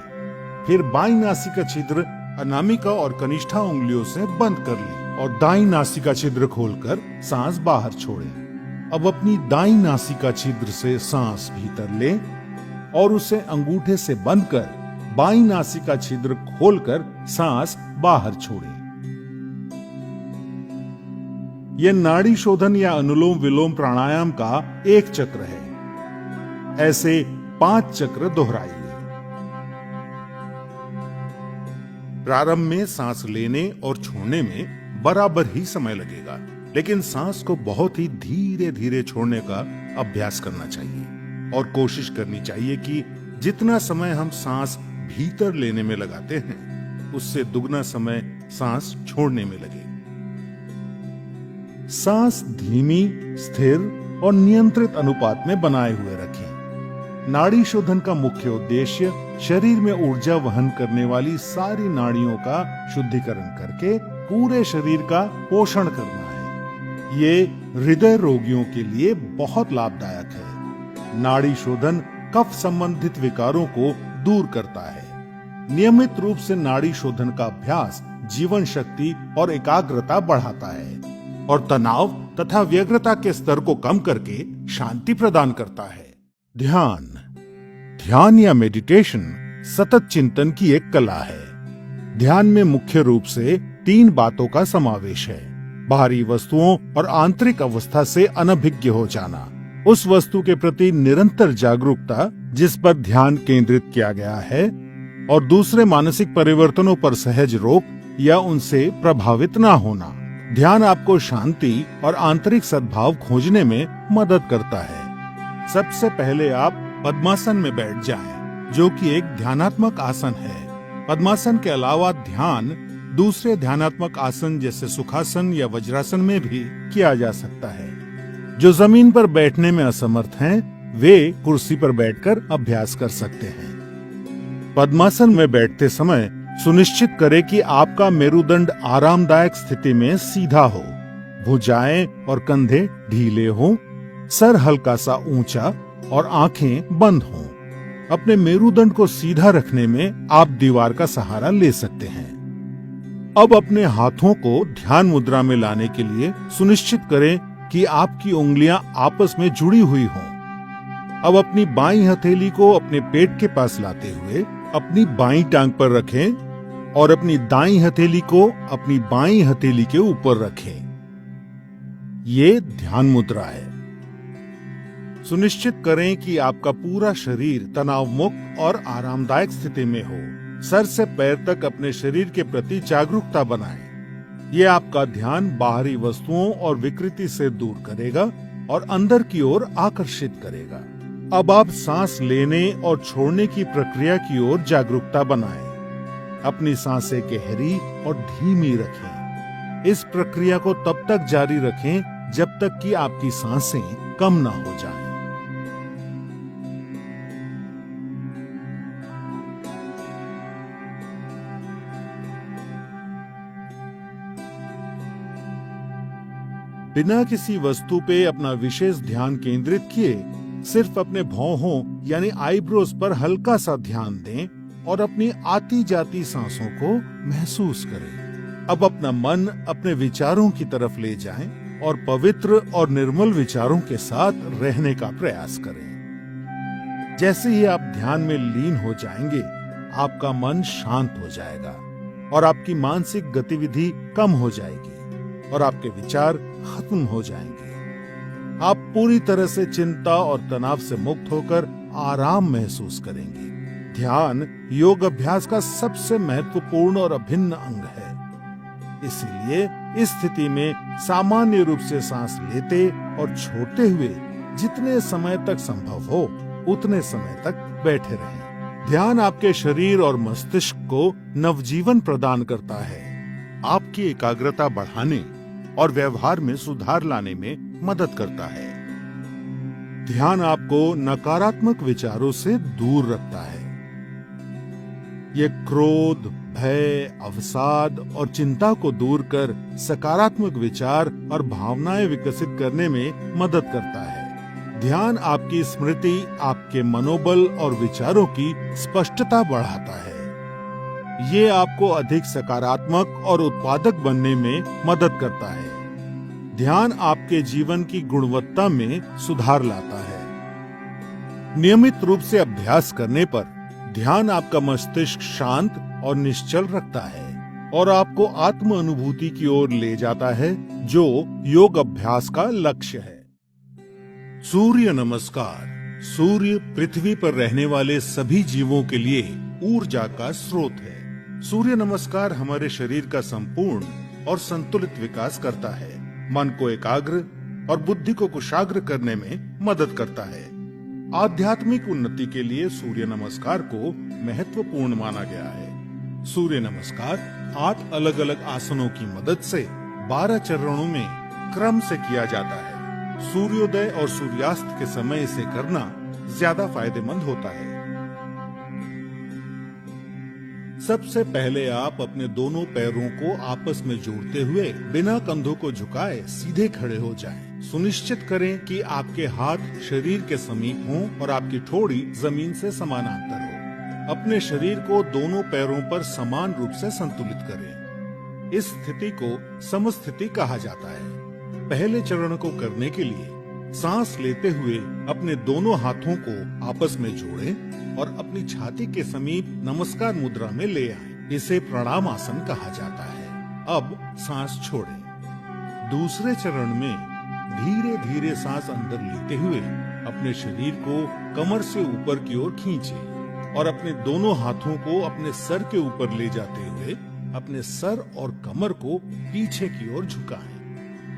फिर बाईं नासिका छिद्र अनामिका और कनिष्ठा उंगलियों से बंद कर ले और दाईं नासिका छिद्र खोलकर सांस बाहर छोड़े। अब अपनी दाईं नासिका छिद्र से सांस भीतर ले और उसे अंगूठे से बंद कर बाईं नासिका छिद्र खोलकर सांस बाहर छोड़े। यह नाड़ी शोधन या अनुलोम विलोम प्राणायाम का एक चक्र है। ऐसे 5 चक्र दोहराइए। प्रारंभ में सांस लेने और छोड़ने में बराबर ही समय लगेगा, लेकिन सांस को बहुत ही धीरे धीरे छोड़ने का अभ्यास करना चाहिए और कोशिश करनी चाहिए कि जितना समय हम सांस भीतर लेने में लगाते हैं, उससे दुगना समय सांस छोड़ने में लगे। सांस धीमी, स्थिर और नियंत्रित अनुपात में बनाए हुए रखें। नाड़ी शोधन का मुख्य उद्देश्य शरीर में ऊर्जा वहन करने वाली सारी नाड़ियों का शुद्धिकरण करके पूरे शरीर का पोषण करना है। ये हृदय रोगियों के लिए बहुत लाभदायक है। नाड़ी शोधन कफ संबंधित विकारों को दूर करता है। नियमित रूप से नाड़ी शोधन का अभ्यास जीवन शक्ति और एकाग्रता बढ़ाता है और तनाव तथा व्यग्रता के स्तर को कम करके शांति प्रदान करता है। ध्यान या मेडिटेशन सतत चिंतन की एक कला है। ध्यान में मुख्य रूप से 3 बातों का समावेश है। बाहरी वस्तुओं और आंतरिक अवस्था से अनभिज्ञ हो जाना, उस वस्तु के प्रति निरंतर जागरूकता जिस पर ध्यान केंद्रित किया गया है, और दूसरे मानसिक परिवर्तनों पर सहज रोक या उनसे प्रभावित ना होना। ध्यान आपको शांति और आंतरिक सद्भाव खोजने में मदद करता है। सबसे पहले आप पद्मासन में बैठ जाएं, जो कि एक ध्यानात्मक आसन है। पद्मासन के अलावा ध्यान दूसरे ध्यानात्मक आसन जैसे सुखासन या वज्रासन में भी किया जा सकता है। जो जमीन पर बैठने में असमर्थ हैं, वे कुर्सी पर बैठकर अभ्यास कर सकते हैं। पद्मासन में बैठते समय सुनिश्चित करें कि आपका मेरुदंड आरामदायक स्थिति में सीधा हो, भुजाएं और कंधे ढीले हों, सर हल्का सा ऊंचा और आंखें बंद हों। अपने मेरुदंड को सीधा रखने में आप दीवार का सहारा ले सकते हैं। अब अपने हाथों को ध्यान मुद्रा में लाने के लिए सुनिश्चित करें कि आपकी उंगलियां आपस में जुड़ी हुई हों। अब अपनी बाईं हथेली को अपने पेट के पास लाते हुए अपनी बाईं टांग पर रखें और अपनी दाईं हथेली को अपनी बाईं हथेली के ऊपर रखें। ये ध्यान मुद्रा है। सुनिश्चित करें कि आपका पूरा शरीर तनाव मुक्त और आरामदायक स्थिति में हो। सर से पैर तक अपने शरीर के प्रति जागरूकता बनाएं। ये आपका ध्यान बाहरी वस्तुओं और विकृति से दूर करेगा और अंदर की ओर आकर्षित करेगा। अब आप सांस लेने और छोड़ने की प्रक्रिया की ओर जागरूकता बनाएं। अपनी सांसें गहरी और धीमी रखें। इस प्रक्रिया को तब तक जारी रखें जब तक कि आपकी सांसें कम ना हो जाएं। बिना किसी वस्तु पे अपना विशेष ध्यान केंद्रित किए सिर्फ अपने भौहों यानी आईब्रोज पर हल्का सा ध्यान दें और अपनी आती जाती सांसों को महसूस करें। अब अपना मन अपने विचारों की तरफ ले जाएं और पवित्र और निर्मल विचारों के साथ रहने का प्रयास करें। जैसे ही आप ध्यान में लीन हो जाएंगे, आपका मन शांत हो जाएगा और आपकी मानसिक गतिविधि कम हो जाएगी और आपके विचार खत्म हो जाएंगे। आप पूरी तरह से चिंता और तनाव से मुक्त होकर आराम महसूस करेंगे। ध्यान योग अभ्यास का सबसे महत्वपूर्ण और अभिन्न अंग है। इसीलिए इस स्थिति में सामान्य रूप से सांस लेते और छोड़ते हुए जितने समय तक संभव हो उतने समय तक बैठे रहें। ध्यान आपके शरीर और मस्तिष्क को नवजीवन प्रदान करता है, आपकी एकाग्रता बढ़ाने और व्यवहार में सुधार लाने में मदद करता है। ध्यान आपको नकारात्मक विचारों से दूर रखता है। ये क्रोध, भय, अवसाद और चिंता को दूर कर सकारात्मक विचार और भावनाएं विकसित करने में मदद करता है। ध्यान आपकी स्मृति, आपके मनोबल और विचारों की स्पष्टता बढ़ाता है। ये आपको अधिक सकारात्मक और उत्पादक बनने में मदद करता है। ध्यान आपके जीवन की गुणवत्ता में सुधार लाता है। नियमित रूप से अभ्यास करने पर ध्यान आपका मस्तिष्क शांत और निश्चल रखता है और आपको आत्म अनुभूति की ओर ले जाता है, जो योग अभ्यास का लक्ष्य है। सूर्य नमस्कार। सूर्य पृथ्वी पर रहने वाले सभी जीवों के लिए ऊर्जा का स्रोत है। सूर्य नमस्कार हमारे शरीर का संपूर्ण और संतुलित विकास करता है, मन को एकाग्र और बुद्धि को कुशाग्र करने में मदद करता है। आध्यात्मिक उन्नति के लिए सूर्य नमस्कार को महत्वपूर्ण माना गया है। सूर्य नमस्कार 8 अलग अलग आसनों की मदद से 12 चरणों में क्रम से किया जाता है। सूर्योदय और सूर्यास्त के समय इसे करना ज्यादा फायदेमंद होता है। सबसे पहले आप अपने दोनों पैरों को आपस में जोड़ते हुए बिना कंधों को झुकाए सीधे खड़े हो जाएं। सुनिश्चित करें कि आपके हाथ शरीर के समीप हों और आपकी ठोड़ी जमीन से समानांतर हो। अपने शरीर को दोनों पैरों पर समान रूप से संतुलित करें। इस स्थिति को समस्थिति कहा जाता है। पहले चरण को करने के लिए सांस लेते हुए अपने दोनों हाथों को आपस में जोड़ें और अपनी छाती के समीप नमस्कार मुद्रा में ले आएं। इसे प्रणाम आसन कहा जाता है। अब सांस छोड़ें। दूसरे चरण में धीरे धीरे सांस अंदर लेते हुए अपने शरीर को कमर से ऊपर की ओर खींचें और अपने दोनों हाथों को अपने सर के ऊपर ले जाते हुए अपने सर और कमर को पीछे की ओर झुकाएं।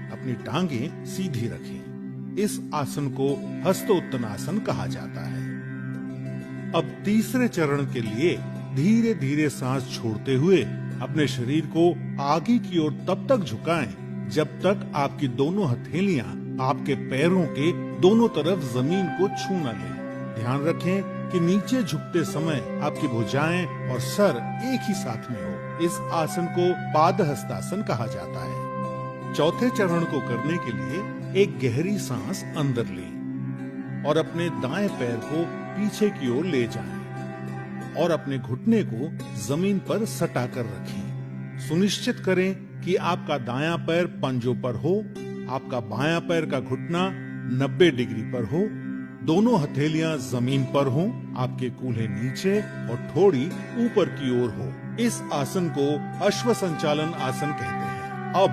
अपनी टांगें सीधी रखें। इस आसन को हस्तोत्तनासन कहा जाता है। अब तीसरे चरण के लिए धीरे धीरे सांस छोड़ते हुए अपने शरीर को आगे की ओर तब तक झुकाएं जब तक आपकी दोनों हथेलियां आपके पैरों के दोनों तरफ जमीन को छू न लें। ध्यान रखें कि नीचे झुकते समय आपकी भुजाएं और सर एक ही साथ में हो। इस आसन को पादहस्तासन कहा जाता है। चौथे चरण को करने के लिए एक गहरी सांस अंदर लें और अपने दाएं पैर को पीछे की ओर ले जाएं और अपने घुटने को जमीन पर सटा कर रखें। सुनिश्चित करें कि आपका दायां पैर पंजों पर हो, आपका बायां पैर का घुटना 90 डिग्री पर हो, दोनों हथेलियां जमीन पर हों, आपके कूल्हे नीचे और ठोड़ी ऊपर की ओर हो। इस आसन को अश्व संचालन आसन कहते हैं। अब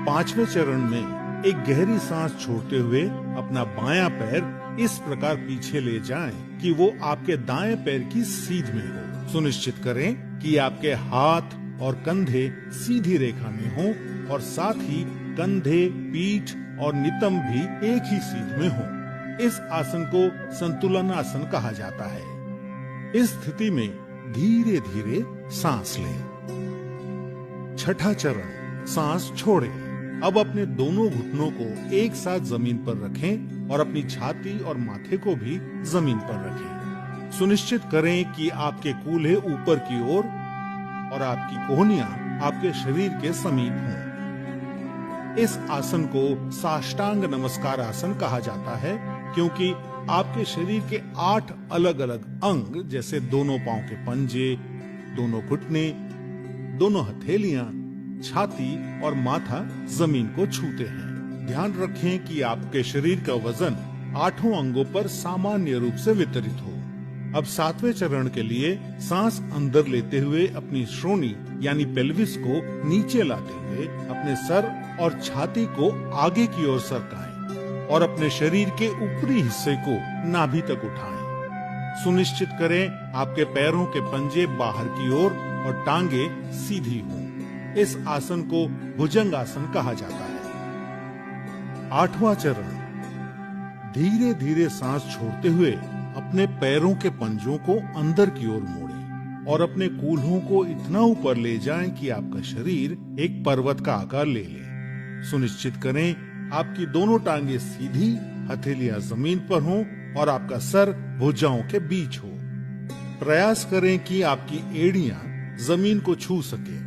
पांचवें चरण में एक गहरी सांस छोड़ते हुए अपना बायां पैर इस प्रकार पीछे ले जाएं कि वो आपके दाएं पैर की सीध में हो। सुनिश्चित करें कि आपके हाथ और कंधे सीधी रेखा में हों और साथ ही कंधे, पीठ और नितंब भी एक ही सीध में हों। इस आसन को संतुलन आसन कहा जाता है। इस स्थिति में धीरे धीरे सांस लें। छठा चरण, सांस छोड़ें। अब अपने दोनों घुटनों को एक साथ जमीन पर रखें और अपनी छाती और माथे को भी जमीन पर रखें। सुनिश्चित करें कि आपके कूल्हे ऊपर की ओर और आपकी कोहनियां आपके शरीर के समीप हों। इस आसन को साष्टांग नमस्कार आसन कहा जाता है, क्योंकि आपके शरीर के 8 अलग अलग अंग जैसे दोनों पांव के पंजे, दोनों घुटने, दोनों हथेलियां, छाती और माथा जमीन को छूते हैं। ध्यान रखें कि आपके शरीर का वजन 8 अंगों पर सामान्य रूप से वितरित हो। अब 7वें चरण के लिए सांस अंदर लेते हुए अपनी श्रोणी यानी पेल्विस को नीचे लाते हुए अपने सर और छाती को आगे की ओर सरकाएं और अपने शरीर के ऊपरी हिस्से को नाभि तक उठाएं। सुनिश्चित करें आपके पैरों के पंजे बाहर की ओर और टांगे सीधी हों। इस आसन को भुजंग आसन कहा जाता है। 8वां चरण, धीरे धीरे सांस छोड़ते हुए अपने पैरों के पंजों को अंदर की ओर मोड़ें और अपने कूल्हों को इतना ऊपर ले जाएं कि आपका शरीर एक पर्वत का आकार ले ले। सुनिश्चित करें आपकी दोनों टांगे सीधी, हथेलियां जमीन पर हों और आपका सर भुजाओं के बीच हो। प्रयास करें कि आपकी एड़ियां जमीन को छू सके।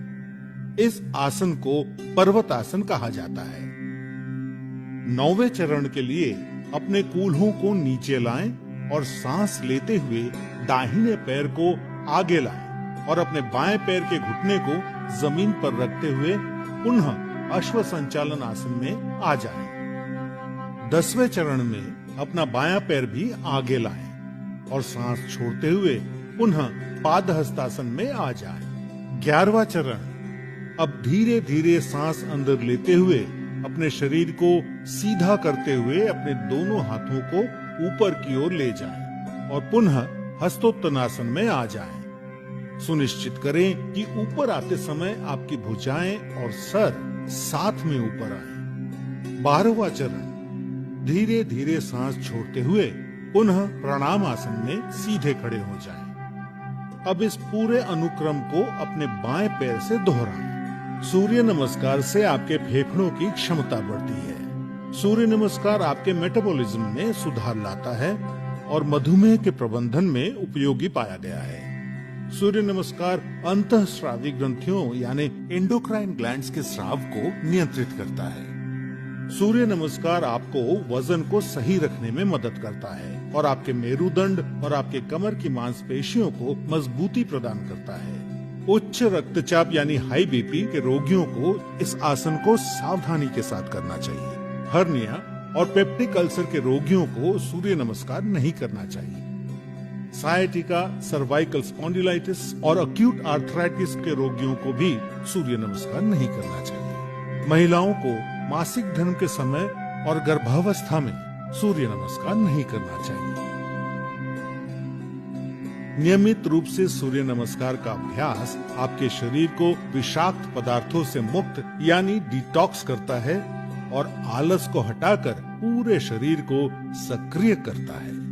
इस आसन को पर्वतासन कहा जाता है। 9वें चरण के लिए अपने कूल्हों को नीचे लाएं और सांस लेते हुए दाहिने पैर को आगे लाएं और अपने बाएं पैर के घुटने को जमीन पर रखते हुए पुनः अश्व संचालन आसन में आ जाएं। 10वें चरण में अपना बायां पैर भी आगे लाएं और सांस छोड़ते हुए पुनः पादहस्तासन में आ जाएं। 11वां चरण, अब धीरे धीरे सांस अंदर लेते हुए अपने शरीर को सीधा करते हुए अपने दोनों हाथों को ऊपर की ओर ले जाएं और पुनः हस्तोत्तनासन में आ जाएं। सुनिश्चित करें कि ऊपर आते समय आपकी भुजाएं और सर साथ में ऊपर आए। 12वां चरण, धीरे धीरे सांस छोड़ते हुए पुनः प्रणाम आसन में सीधे खड़े हो जाएं। अब इस पूरे अनुक्रम को अपने बाएं पैर से दोहराएं। सूर्य नमस्कार से आपके फेफड़ों की क्षमता बढ़ती है। सूर्य नमस्कार आपके मेटाबॉलिज्म में सुधार लाता है और मधुमेह के प्रबंधन में उपयोगी पाया गया है। सूर्य नमस्कार अंतःस्रावी ग्रंथियों यानी एंडोक्राइन ग्लैंड्स के स्राव को नियंत्रित करता है। सूर्य नमस्कार आपको वजन को सही रखने में मदद करता है और आपके मेरुदंड और आपके कमर की मांसपेशियों को मजबूती प्रदान करता है। उच्च रक्तचाप यानी हाई बीपी के रोगियों को इस आसन को सावधानी के साथ करना चाहिए। हर्निया और पेप्टिक अल्सर के रोगियों को सूर्य नमस्कार नहीं करना चाहिए। सायटिका, सर्वाइकल स्पॉन्डिलाइटिस और अक्यूट आर्थराइटिस के रोगियों को भी सूर्य नमस्कार नहीं करना चाहिए। महिलाओं को मासिक धर्म के समय और गर्भावस्था में सूर्य नमस्कार नहीं करना चाहिए। नियमित रूप से सूर्य नमस्कार का अभ्यास आपके शरीर को विषाक्त पदार्थों से मुक्त यानी डिटॉक्स करता है और आलस को हटाकर पूरे शरीर को सक्रिय करता है।